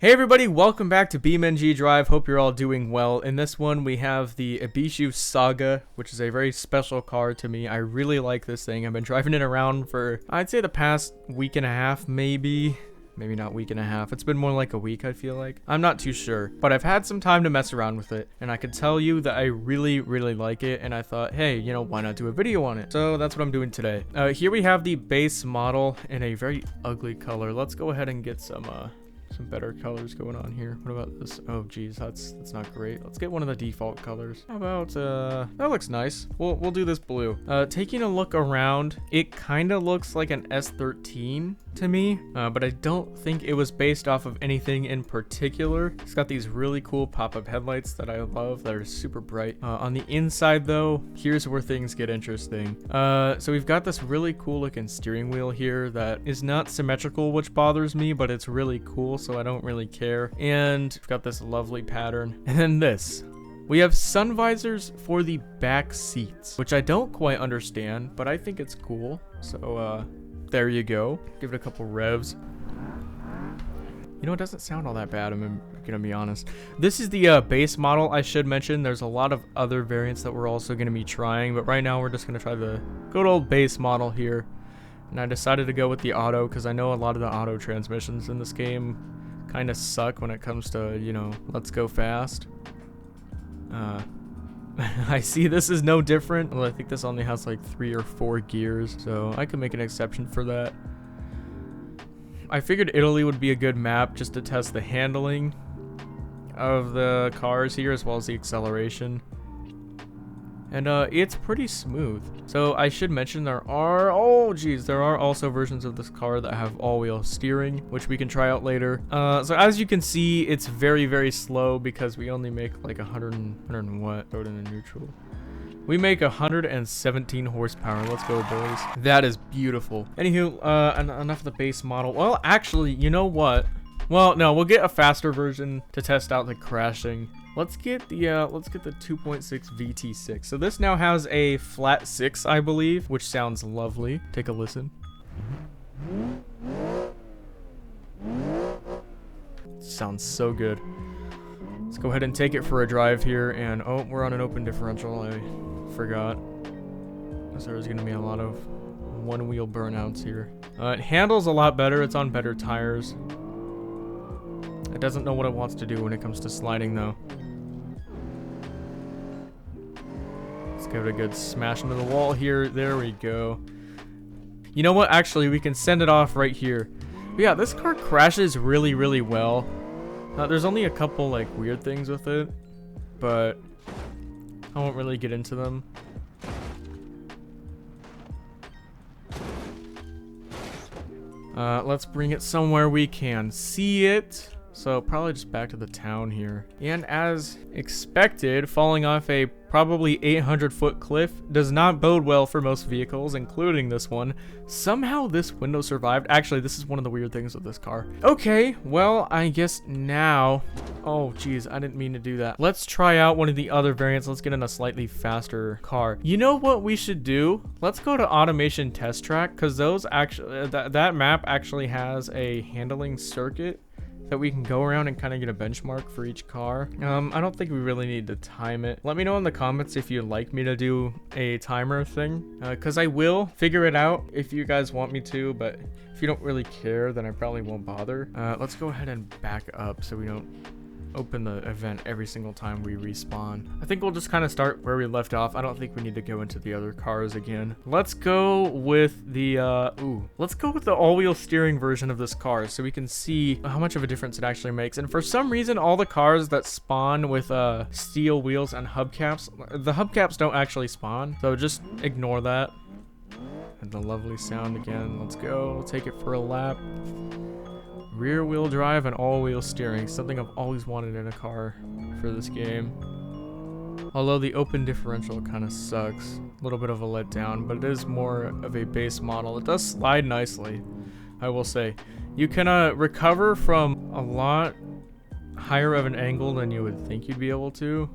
Hey everybody, welcome back to BeamNG Drive. Hope you're all doing well. In this one, we have the Ibishu Saga, which is a very special car to me. I really like this thing. I've been driving it around for, I'd say the past week and a half, maybe not week and a half. It's been more like a week, I feel like. I'm not too sure, but I've had some time to mess around with it, and I can tell you that I really like it, and I thought, hey, why not do a video on it? So that's what I'm doing today. Here we have the base model in a very ugly color. Let's go ahead and get some better colors going on here. What about this? Oh geez, that's not great. Let's get one of the default colors. How about that looks nice. We'll do this blue. Taking a look around, it kind of looks like an S13 to me, but I don't think it was based off of anything in particular. It's got these really cool pop-up headlights that I love that are super bright. On the inside though, here's where things get interesting. So we've got this really cool looking steering wheel here that is not symmetrical, which bothers me, but it's really cool, so I don't really care. And we've got this lovely pattern. And then this. We have sun visors for the back seats, which I don't quite understand, but I think it's cool. So, there you go. Give it a couple revs. It doesn't sound all that bad, I'm gonna be honest. This is the base model. I should mention there's a lot of other variants that we're also gonna be trying, but right now we're just gonna try the good old base model here. And I decided to go with the auto because I know a lot of the auto transmissions in this game kind of suck when it comes to, let's go fast. I see this is no different. Well, I think this only has like 3 or 4 gears, so I could make an exception for that. I figured Italy would be a good map just to test the handling of the cars here as well as the acceleration. And it's pretty smooth. So I should mention there are also versions of this car that have all-wheel steering, which we can try out later. So as you can see, it's very slow because we only make like 100 and what? Throw it in the neutral. We make 117 horsepower. Let's go, boys. That is beautiful. Anywho, enough of the base model. Well, actually, you know what? Well, no, we'll get a faster version to test out the crashing. Let's get the 2.6 VT6. So this now has a flat 6, I believe, which sounds lovely. Take a listen. Sounds so good. Let's go ahead and take it for a drive here. And oh, we're on an open differential. I forgot. So there's gonna be a lot of one-wheel burnouts here. It handles a lot better. It's on better tires. It doesn't know what it wants to do when it comes to sliding though. Let's give it a good smash into the wall here. There we go. You know what? Actually, we can send it off right here. But yeah, this car crashes really well. There's only a couple like weird things with it, but I won't really get into them. Let's bring it somewhere we can see it. So probably just back to the town here. And as expected, falling off a probably 800-foot cliff does not bode well for most vehicles, including this one. Somehow this window survived. Actually, this is one of the weird things with this car. Okay, well, I guess now... Oh, geez, I didn't mean to do that. Let's try out one of the other variants. Let's get in a slightly faster car. You know what we should do? Let's go to Automation Test Track, because those actually... that map actually has a handling circuit that we can go around and kind of get a benchmark for each car. I don't think we really need to time it. Let me know in the comments if you'd like me to do a timer thing, because I will figure it out if you guys want me to, but if you don't really care, then I probably won't bother. Let's go ahead and back up so we don't open the event every single time we respawn. I think we'll just kind of start where we left off. I don't think we need to go into the other cars again. Let's go with the let's go with the all-wheel steering version of this car so we can see how much of a difference it actually makes. And for some reason, all the cars that spawn with steel wheels and hubcaps, the hubcaps don't actually spawn, so just ignore that. And the lovely sound again. Let's go take it for a lap. Rear wheel drive and all-wheel steering, something I've always wanted in a car for this game. Although the open differential kind of sucks. A little bit of a letdown, but it is more of a base model. It does slide nicely, I will say. You can recover from a lot higher of an angle than you would think you'd be able to.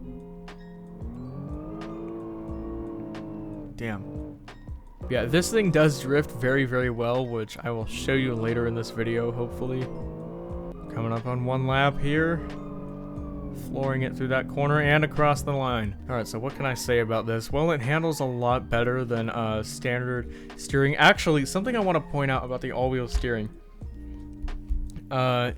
Damn. Yeah, this thing does drift very well, which I will show you later in this video, hopefully. coming up on 1 lap here. Flooring it through that corner and across the line. Alright, so what can I say about this? Well, it handles a lot better than standard steering. Actually, something I want to point out about the all-wheel steering.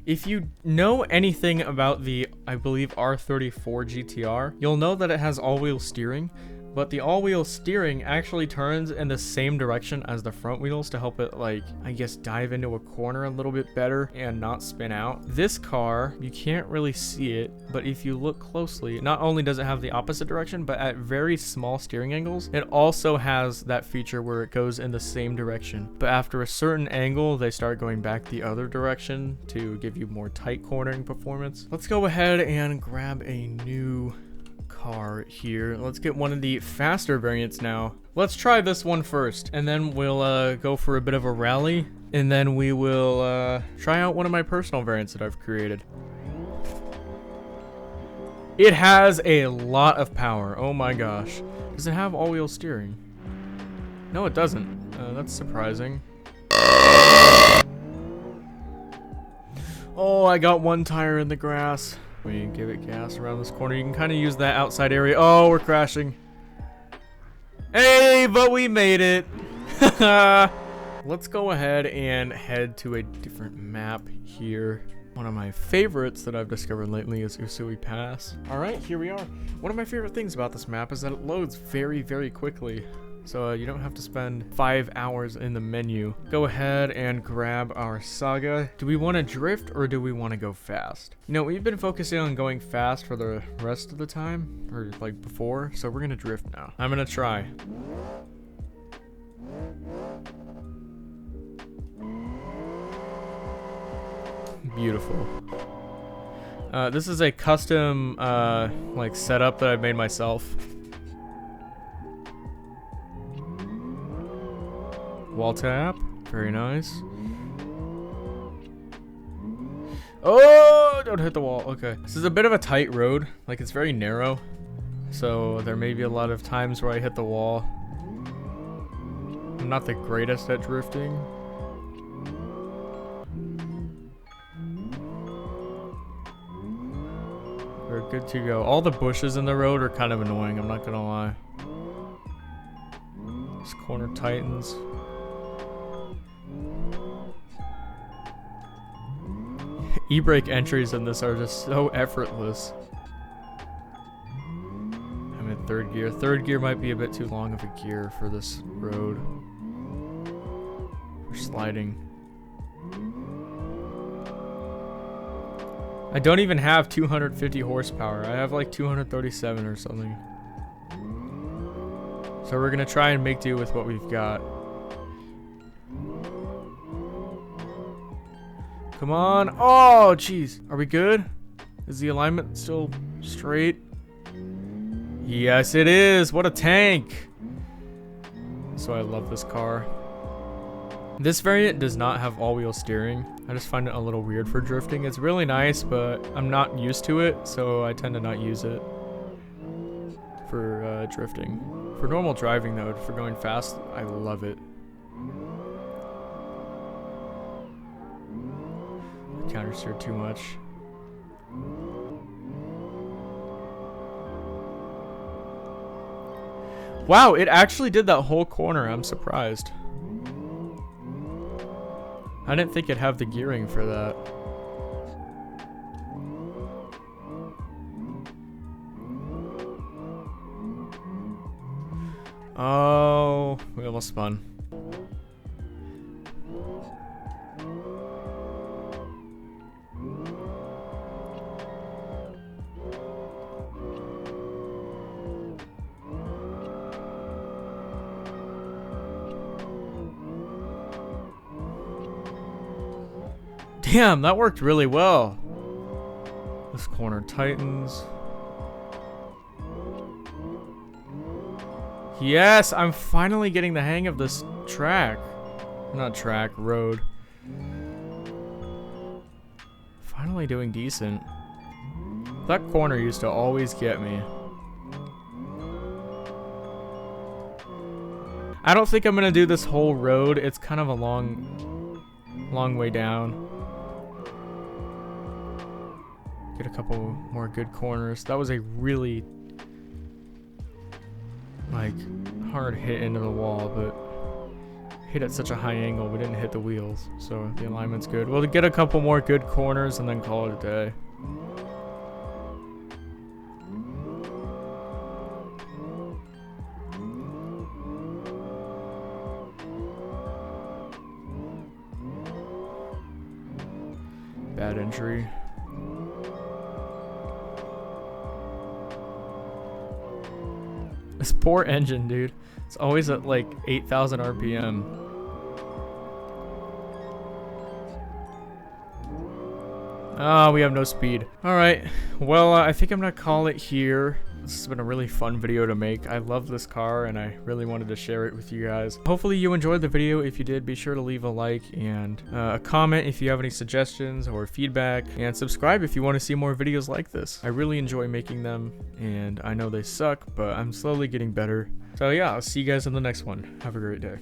If you know anything about the, I believe, R34 GTR, you'll know that it has all-wheel steering, but the all-wheel steering actually turns in the same direction as the front wheels to help it, like, I guess, dive into a corner a little bit better and not spin out. This car, you can't really see it, but if you look closely, not only does it have the opposite direction, but at very small steering angles, it also has that feature where it goes in the same direction. But after a certain angle, they start going back the other direction to give you more tight cornering performance. Let's go ahead and grab a new car here. Let's get one of the faster variants now. Let's try this one first, and then we'll go for a bit of a rally, and then we will try out one of my personal variants that I've created. It has a lot of power. Oh my gosh. Does it have all-wheel steering? No, it doesn't. That's surprising. Oh, I got one tire in the grass. We give it gas around this corner. You can kind of use that outside area. Oh, we're crashing. Hey, but we made it. Let's go ahead and head to a different map here. One of my favorites that I've discovered lately is Usui Pass. All right, here we are. One of my favorite things about this map is that it loads very, very quickly. So you don't have to spend 5 hours in the menu. Go ahead and grab our Saga. Do we want to drift or do we want to go fast? You know, we've been focusing on going fast for the rest of the time, or like before, so we're gonna drift now. I'm gonna try. Beautiful. This is a custom like setup that I've made myself. Wall tap, very nice. Oh, don't hit the wall. Okay, this is a bit of a tight road, like it's very narrow, so there may be a lot of times where I hit the wall. I'm not the greatest at drifting. We're good to go. All the bushes in the road are kind of annoying, I'm not gonna lie. This corner tightens. E-brake entries in this are just so effortless. I'm in 3rd gear. 3rd gear might be a bit too long of a gear for this road. For sliding. I don't even have 250 horsepower. I have like 237 or something. So we're gonna try and make do with what we've got. Come on. Oh, jeez. Are we good? Is the alignment still straight? Yes, it is. What a tank. So I love this car. This variant does not have all-wheel steering. I just find it a little weird for drifting. It's really nice, but I'm not used to it, so I tend to not use it for drifting. For normal driving, though, for going fast, I love it. Countersteer too much. Wow, it actually did that whole corner. I'm surprised. I didn't think it'd have the gearing for that. Oh, we almost spun. Damn, that worked really well. This corner tightens. Yes, I'm finally getting the hang of this track. Not track, road. Finally doing decent. That corner used to always get me. I don't think I'm gonna do this whole road. It's kind of a long way down. Get a couple more good corners. That was a really like hard hit into the wall, but hit at such a high angle we didn't hit the wheels, so the alignment's good. We'll get a couple more good corners and then call it a day. Bad entry. This poor engine, dude. It's always at like 8,000 RPM. Ah, we have no speed. Alright, well, I think I'm gonna call it here. This has been a really fun video to make. I love this car and I really wanted to share it with you guys. Hopefully you enjoyed the video. If you did, be sure to leave a like and a comment if you have any suggestions or feedback, and subscribe if you want to see more videos like this. I really enjoy making them and I know they suck, but I'm slowly getting better. So yeah, I'll see you guys in the next one. Have a great day.